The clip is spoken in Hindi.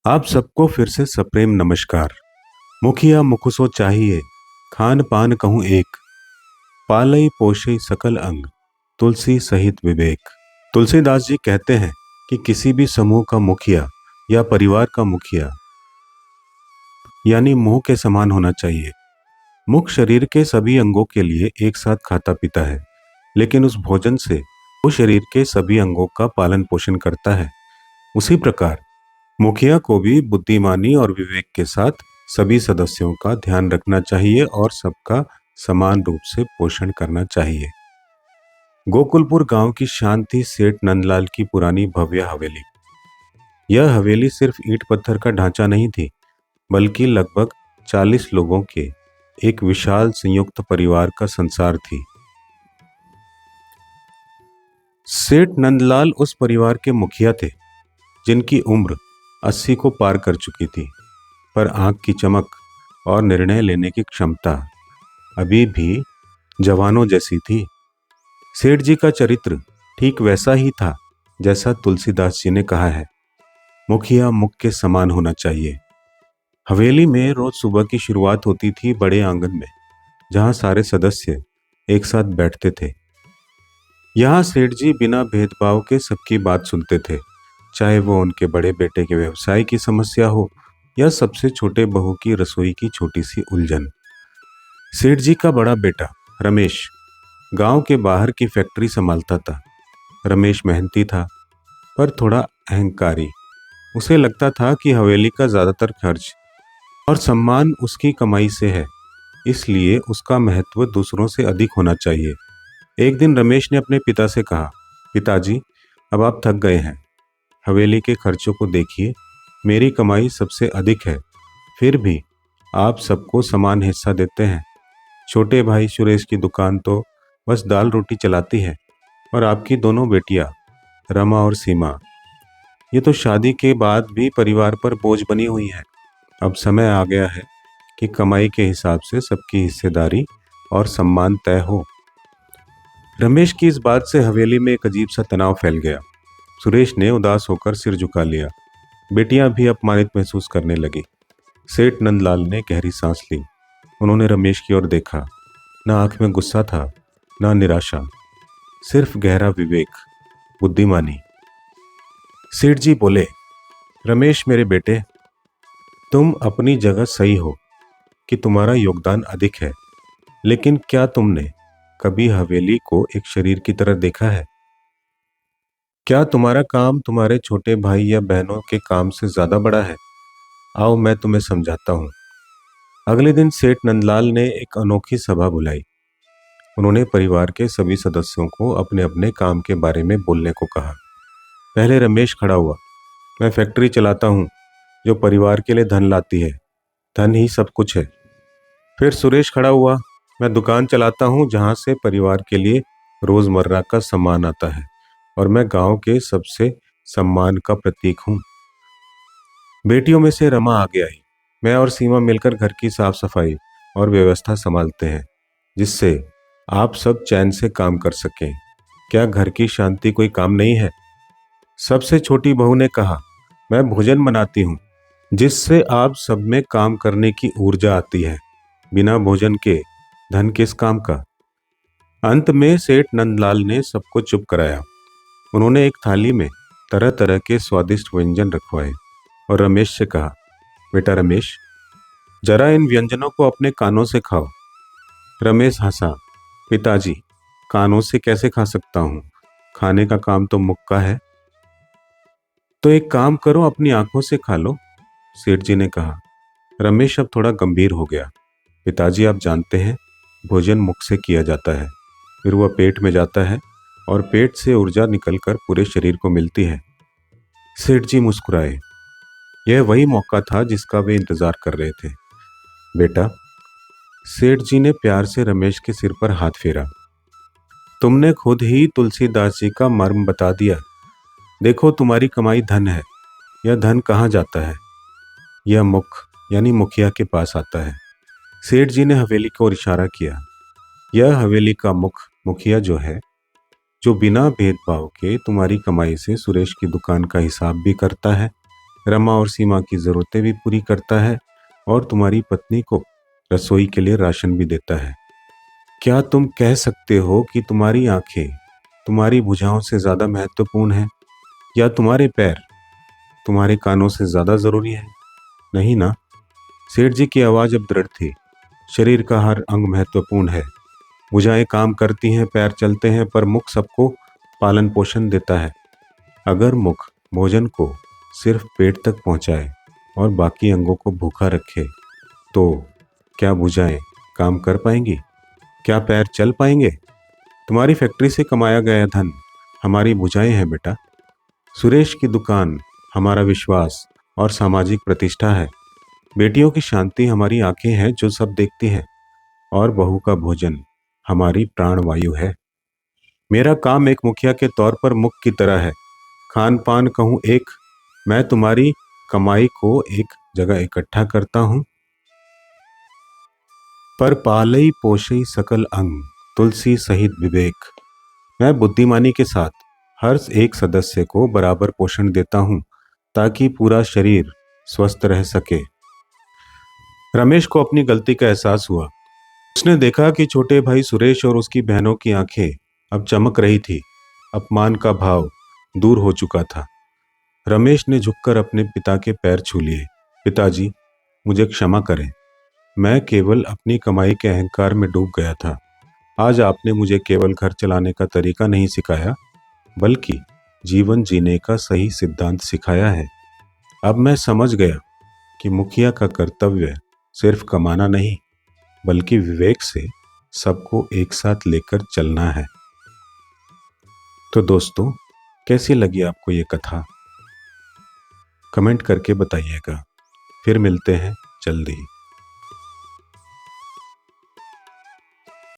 आप सबको फिर से सप्रेम नमस्कार। मुखिया मुखसो चाहिए, खान पान कहूँ एक, पालई पोषई सकल अंग, तुलसी सहित विवेक। तुलसीदास जी कहते हैं कि किसी भी समूह का मुखिया या परिवार का मुखिया यानी मुंह के समान होना चाहिए। मुख शरीर के सभी अंगों के लिए एक साथ खाता पीता है, लेकिन उस भोजन से वो शरीर के सभी अंगों का पालन पोषण करता है। उसी प्रकार मुखिया को भी बुद्धिमानी और विवेक के साथ सभी सदस्यों का ध्यान रखना चाहिए और सबका समान रूप से पोषण करना चाहिए। गोकुलपुर गांव की शान थी सेठ नंदलाल की पुरानी भव्य हवेली। यह हवेली सिर्फ ईंट पत्थर का ढांचा नहीं थी, बल्कि लगभग 40 लोगों के एक विशाल संयुक्त परिवार का संसार थी। सेठ नंदलाल उस परिवार के मुखिया थे, जिनकी उम्र 80 को पार कर चुकी थी, पर आंख की चमक और निर्णय लेने की क्षमता अभी भी जवानों जैसी थी। सेठ जी का चरित्र ठीक वैसा ही था जैसा तुलसीदास जी ने कहा है, मुखिया मुख के समान होना चाहिए। हवेली में रोज सुबह की शुरुआत होती थी बड़े आंगन में, जहां सारे सदस्य एक साथ बैठते थे। यहाँ सेठ जी बिना भेदभाव के सबकी बात सुनते थे, चाहे वो उनके बड़े बेटे के व्यवसाय की समस्या हो या सबसे छोटे बहू की रसोई की छोटी सी उलझन। सेठ जी का बड़ा बेटा रमेश गांव के बाहर की फैक्ट्री संभालता था। रमेश मेहनती था, पर थोड़ा अहंकारी। उसे लगता था कि हवेली का ज्यादातर खर्च और सम्मान उसकी कमाई से है, इसलिए उसका महत्व दूसरों से अधिक होना चाहिए। एक दिन रमेश ने अपने पिता से कहा, पिताजी, अब आप थक गए हैं, हवेली के खर्चों को देखिए। मेरी कमाई सबसे अधिक है, फिर भी आप सबको समान हिस्सा देते हैं। छोटे भाई सुरेश की दुकान तो बस दाल रोटी चलाती है, और आपकी दोनों बेटियां रमा और सीमा, ये तो शादी के बाद भी परिवार पर बोझ बनी हुई हैं। अब समय आ गया है कि कमाई के हिसाब से सबकी हिस्सेदारी और सम्मान तय हो। रमेश की इस बात से हवेली में एक अजीब सा तनाव फैल गया। सुरेश ने उदास होकर सिर झुका लिया। बेटियां भी अपमानित महसूस करने लगी। सेठ नंदलाल ने गहरी सांस ली। उन्होंने रमेश की ओर देखा। न आंख में गुस्सा था, न निराशा, सिर्फ गहरा विवेक, बुद्धिमानी। सेठ जी बोले, रमेश मेरे बेटे, तुम अपनी जगह सही हो कि तुम्हारा योगदान अधिक है, लेकिन क्या तुमने कभी हवेली को एक शरीर की तरह देखा है? क्या तुम्हारा काम तुम्हारे छोटे भाई या बहनों के काम से ज्यादा बड़ा है? आओ मैं तुम्हें समझाता हूँ। अगले दिन सेठ नंदलाल ने एक अनोखी सभा बुलाई। उन्होंने परिवार के सभी सदस्यों को अपने अपने काम के बारे में बोलने को कहा। पहले रमेश खड़ा हुआ, मैं फैक्ट्री चलाता हूँ जो परिवार के लिए धन लाती है, धन ही सब कुछ है। फिर सुरेश खड़ा हुआ, मैं दुकान चलाता हूँ जहाँ से परिवार के लिए रोजमर्रा का सामान आता है, और मैं गांव के सबसे सम्मान का प्रतीक हूँ। बेटियों में से रमा आगे आई, मैं और सीमा मिलकर घर की साफ सफाई और व्यवस्था संभालते हैं, जिससे आप सब चैन से काम कर सकें। क्या घर की शांति कोई काम नहीं है? सबसे छोटी बहू ने कहा, मैं भोजन बनाती हूँ, जिससे आप सब में काम करने की ऊर्जा आती है। बिना भोजन के धन किस काम का? अंत में सेठ नंदलाल ने सबको चुप कराया। उन्होंने एक थाली में तरह तरह के स्वादिष्ट व्यंजन रखवाए और रमेश से कहा, बेटा रमेश, जरा इन व्यंजनों को अपने कानों से खाओ। रमेश हंसा, पिताजी, कानों से कैसे खा सकता हूँ? खाने का काम तो मुख का है। तो एक काम करो, अपनी आंखों से खा लो, सेठ जी ने कहा। रमेश अब थोड़ा गंभीर हो गया। पिताजी, आप जानते हैं, भोजन मुख से किया जाता है, फिर वह पेट में जाता है, और पेट से ऊर्जा निकलकर पूरे शरीर को मिलती है। सेठ जी मुस्कुराए। यह वही मौका था जिसका वे इंतजार कर रहे थे। बेटा, सेठ जी ने प्यार से रमेश के सिर पर हाथ फेरा, तुमने खुद ही तुलसीदास जी का मर्म बता दिया। देखो, तुम्हारी कमाई धन है। यह धन कहाँ जाता है? यह मुख यानी मुखिया के पास आता है। सेठ जी ने हवेली को इशारा किया। यह हवेली का मुखिया जो है, जो बिना भेदभाव के तुम्हारी कमाई से सुरेश की दुकान का हिसाब भी करता है रमा और सीमा की ज़रूरतें भी पूरी करता है और तुम्हारी पत्नी को रसोई के लिए राशन भी देता है। क्या तुम कह सकते हो कि तुम्हारी आंखें तुम्हारी भुजाओं से ज़्यादा महत्वपूर्ण है, या तुम्हारे पैर तुम्हारे कानों से ज़्यादा ज़रूरी है? नहीं ना। सेठ जी की आवाज़ अब दृढ़ थी। शरीर का हर अंग महत्वपूर्ण है। भुजाएं काम करती हैं, पैर चलते हैं, पर मुख सबको पालन पोषण देता है। अगर मुख भोजन को सिर्फ पेट तक पहुंचाए और बाकी अंगों को भूखा रखे, तो क्या भुजाएं काम कर पाएंगी? क्या पैर चल पाएंगे? तुम्हारी फैक्ट्री से कमाया गया धन हमारी भुजाएं हैं बेटा। सुरेश की दुकान हमारा विश्वास और सामाजिक प्रतिष्ठा है। बेटियों की शांति हमारी आंखें हैं जो सब देखती हैं, और बहू का भोजन हमारी प्राणवायु है। मेरा काम एक मुखिया के तौर पर मुख की तरह है। खान पान कहूँ एक, मैं तुम्हारी कमाई को एक जगह इकट्ठा करता हूँ, पर पालई पोषई सकल अंग, तुलसी सहित विवेक। मैं बुद्धिमानी के साथ हर एक सदस्य को बराबर पोषण देता हूँ, ताकि पूरा शरीर स्वस्थ रह सके। रमेश को अपनी गलती का एहसास हुआ। उसने देखा कि छोटे भाई सुरेश और उसकी बहनों की आंखें अब चमक रही थी। अपमान का भाव दूर हो चुका था। रमेश ने झुककर अपने पिता के पैर छू लिए। पिताजी, मुझे क्षमा करें। मैं केवल अपनी कमाई के अहंकार में डूब गया था। आज आपने मुझे केवल घर चलाने का तरीका नहीं सिखाया, बल्कि जीवन जीने का सही सिद्धांत सिखाया है। अब मैं समझ गया कि मुखिया का कर्तव्य सिर्फ कमाना नहीं, बल्कि विवेक से सबको एक साथ लेकर चलना है। तो दोस्तों, कैसी लगी आपको ये कथा? कमेंट करके बताइएगा। फिर मिलते हैं जल्दी।